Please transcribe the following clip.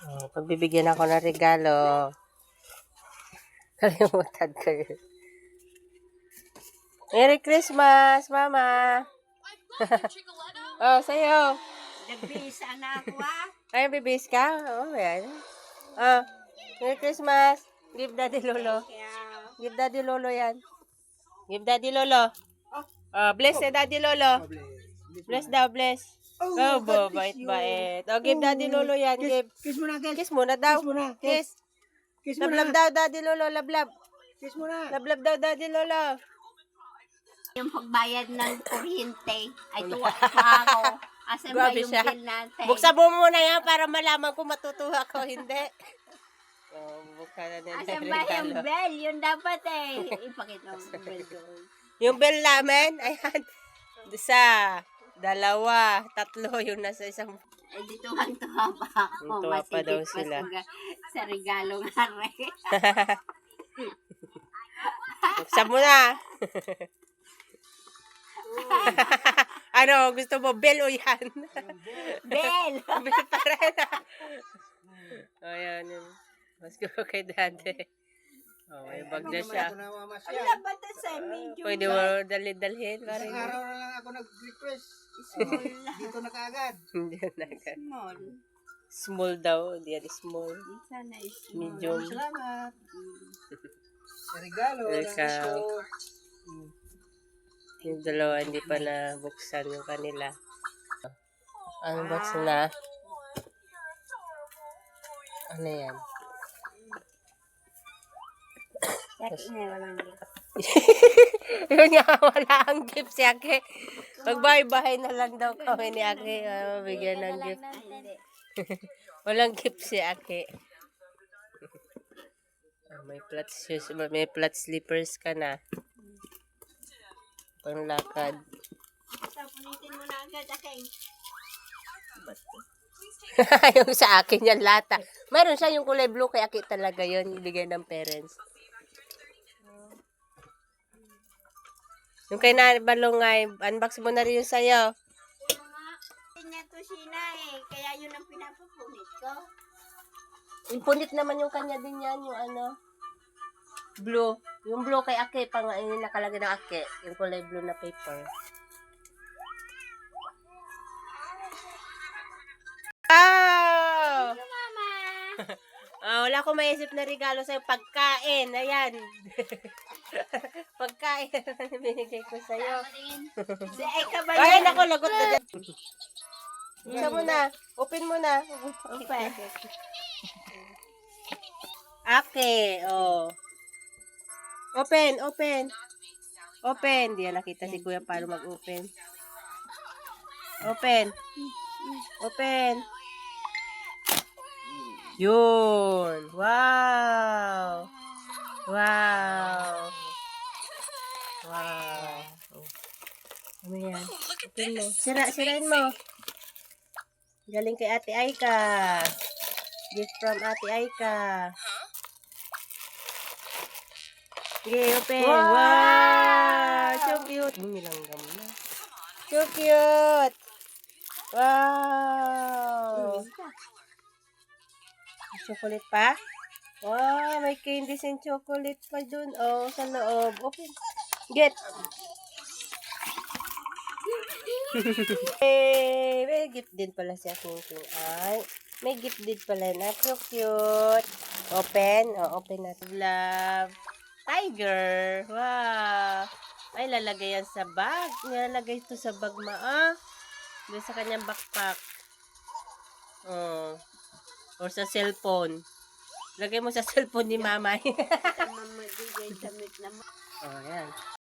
Oh, pagbibigyan ako ng regalo. Kalimutan ko yun. Merry Christmas, Mama! Oh, sa'yo. Nagbihis na ako ah. Ay, bibis ka? Oh, yan. Oh, Merry Christmas. Give Daddy Lolo. Give Daddy Lolo yan. Give Daddy Lolo. Bless si Daddy Lolo. Bless daw, bless. Oh, bait. Oh, give Daddy Lolo yan. Give. Kiss mo na, kiss. Kiss muna daw. Kiss muna. Kiss. Kiss mo na. Lablab daw, Daddy Lolo. Lablab. Kiss mo na. Lablab daw, Daddy Lolo. Yung pagbayad ng kuryente ay tuwa-tuwa ako. Asan ba Grabe yung siya. bill natin? Buksan mo muna yan para malaman kung matutuwa ko, hindi. Oh, buksan na nila Asan yung ba yung regalo. bell? Yun dapat eh. Ipakita mo yung bell doon. Yung bell namin, ayan. Isa, dalawa, tatlo yung nasa isang. Ay, dito ang tuwa pa ako. Tuwa pa daw Masigit pa sila. sa regalo nga rin. Buksan mo na. Ano, gusto mo, bell o yan? Bell! Bell pa rin. Ayan yun. Mas ko kay dati. Oh, may bag na siya. Ang labat na sa medyo. Pwede mo dalhin. Isang araw na lang ako nag-request. Small lang. Dito na kaagad. Hindi na agad. Small. Small daw, hindi yan small. Sana is small. Medium. Salamat. Sa regalo. Welcome. Yung dalawa hindi pa nabuksan yung kanila. Unbox na. Ano yan? Yaki na walang gift. Yun nga, wala ang gift si Ake. Magbahay-bahay na lang daw kami ni Ake. Bigyan ng gift. Ay, hindi. Walang gift si Ake. May flat shoes, may flat slippers ka na. Panglakad. Punitin mo na agad, aking. Yung sa akin yan lata. Mayroon siya yung kulay blue kay Ake talaga yun. Ibigay ng parents. Yung kay Balongay, unbox mo na rin yung sa'yo. Hindi niya to sina eh. Kaya yun ang pinapupunit ko. Impunit naman yung kanya din yan, yung ano. Blue. Yung blue kay Ake, yung nakalagay ng Ake. Yung kulay blue na paper. Wow! Mama! Wala akong maisip na regalo sa'yo. Pagkain. Ayan. Pagkain na binigay ko sa'yo. Si Eka ba Ayan yan? ako, lagot na dyan. Isa mo na. Open mo na. Open. Ake. Oh. Open. Open. Di na nakita si Kuya paano mag-open. Open. Yun. Wow. Ano yan? Open mo. Sirain mo. Galing kay Ate Aika. Gift from Ate Aika. Okay, open. Wow! So cute. Nilanggam na. So cute. Wow! Chocolate pa? Wow, may candies and chocolate pa dun. Oh, sa loob. Open. Get. Hey, may gift din pala si Aking ay. May gift din pala na. So cute. Open. Oh, open natin. Love. Tiger. Wow. Ay, lalagay yan sa bag. Nilalagay ito sa bag doon sa kanyang backpack. Oh. Or sa cellphone. Lagay mo sa cellphone ni Mama. Mama, bigay damit naman. Oh, yan.